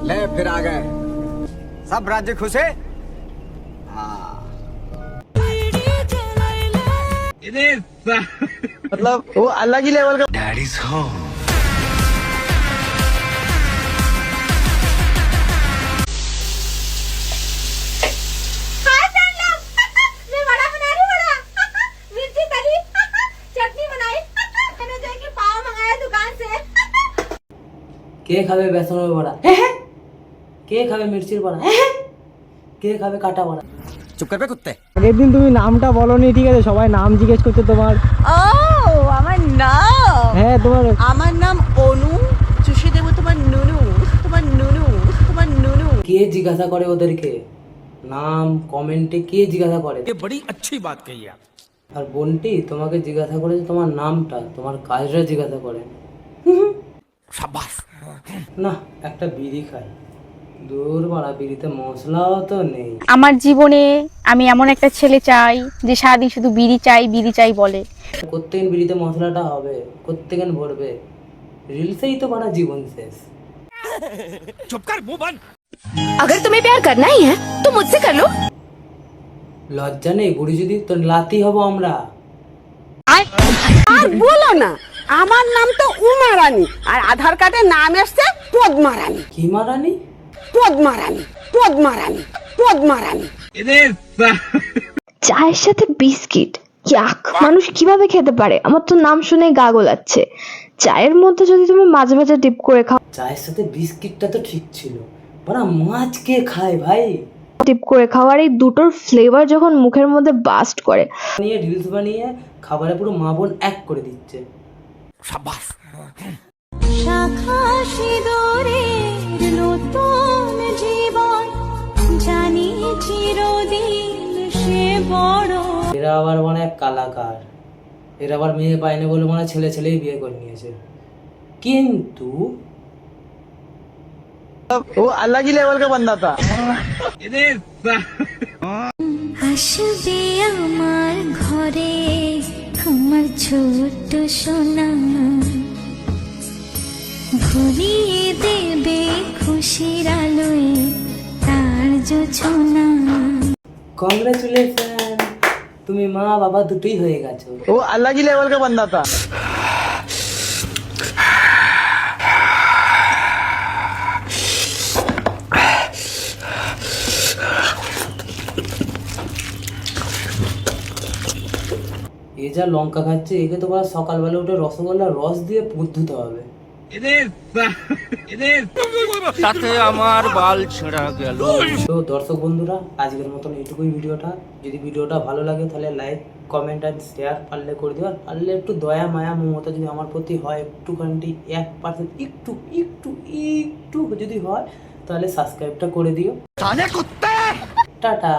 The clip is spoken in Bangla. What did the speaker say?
ले फिर आ गए सब राज्य खुश है। मतलब वो अलग ही लेवल का। Daddy's home. কে খাবে বেসনের বড়া? কে খাবে মির্চির বড়া? কে খাবে কাটা বড়া? चुप कर बे कुत्ते। আগের দিন তুমি নামটা বলনি, ঠিক আছে, সবাই নাম জিজ্ঞেস করছে তোমার। ও আমার নাম, হ্যাঁ তোমার। আমার নাম অনু, চুষে দেবো তোমার নুনু, তোমার নুনু, তোমার নুনু। কে জিজ্ঞাসা করে ওদেরকে নাম? কমেন্টে কে জিজ্ঞাসা করে? ये बड़ी अच्छी बात कही आप। আর বোনটি তোমাকে জিজ্ঞাসা করেছে তোমার নামটা, তোমার কাজটা জিজ্ঞাসা করে। शाबाश। না, একটা বিড়ি খাই। দূর বাড়া, বিড়িতে মশলাও তো নেই। আমার জীবনে আমি এমন একটা ছেলে চাই যে সারাদিন শুধু বিড়ি চাই বলে। প্রত্যেকদিন বিড়িতে মশলাটা হবে, প্রত্যেকদিন ভরবে। রিলসেই তো বাড়া জীবন শেষ। चुप कर, मुंह बंद। अगर तुम्हें प्यार करना ही है तो मुझसे कर लो। লজ্জা নেই বুড়ি? যদি তোর লাতি হব আমরা। আর বলো না, আমার নাম তো উমা রানী, আর আধার কার্ডে নাম এসছে পদ্মা রানী। কি মারানি? পদ্মা রানী, পদ্মা রানী, পদ্মা রানী। চায়ের সাথে বিস্কিট, ইয়াক! মানুষ কিভাবে খেতে পারে? আমার তো নাম শুনেই গা গোলাচ্ছে। চায়ের মধ্যে যদি তুমি মাঝে মাঝে ডিপ করে খাও। চায়ের সাথে বিস্কিটটা তো ঠিক ছিল, বাড়া মাছ কে খায় ভাই? ডিপ করে খাওয়ার এই দুটোর ফ্লেভার যখন মুখের মধ্যে বাস্ট করে, বানিয়ে রিলস বানিয়ে খাবারে পুরো মা বোন এক করে দিচ্ছে। शाबाश। শাখা সিঁদুরের নতুন জীবন জানি চিরদিন সে বড়। এরা আবার মানে এক কালাকার, এরা আবার মেয়ে পায়নি বলে মানে ছেলে ছেলেই বিয়ে করে নিয়েছে। কিন্তু वो अलग ही लेवल का बंदा था। আসবে আমার ঘরে আমার ছোট্ট সোনা, ভরিয়ে দেবে খুশির আলোয় তার জোছনা। কংগ্রেচুলেশন, তুমি মা বাবা দুটোই হয়ে গেছো। वो अलग ही लेवल का बंदा था। এ যা লঙ্কা খাচ্ছে, একে তো বলা সকালবেলা উঠে রসগোল্লা রস দিয়ে পুঁত ধুতে হবে। তাতে আমার বাল ছেঁড়া গেল। তো দর্শক বন্ধুরা, আজকের মতন এইটুকুই ভিডিওটা। যদি ভিডিওটা ভালো লাগে তাহলে লাইক, কমেন্ট আর শেয়ার পারলে করে দিও। আর পারলে একটু দয়া মায়া মমতা যদি আমার প্রতি হয়, একটুখানি 1% একটু একটু একটু যদি হয়, তাহলে সাবস্ক্রাইবটা করে দিও। টাটা।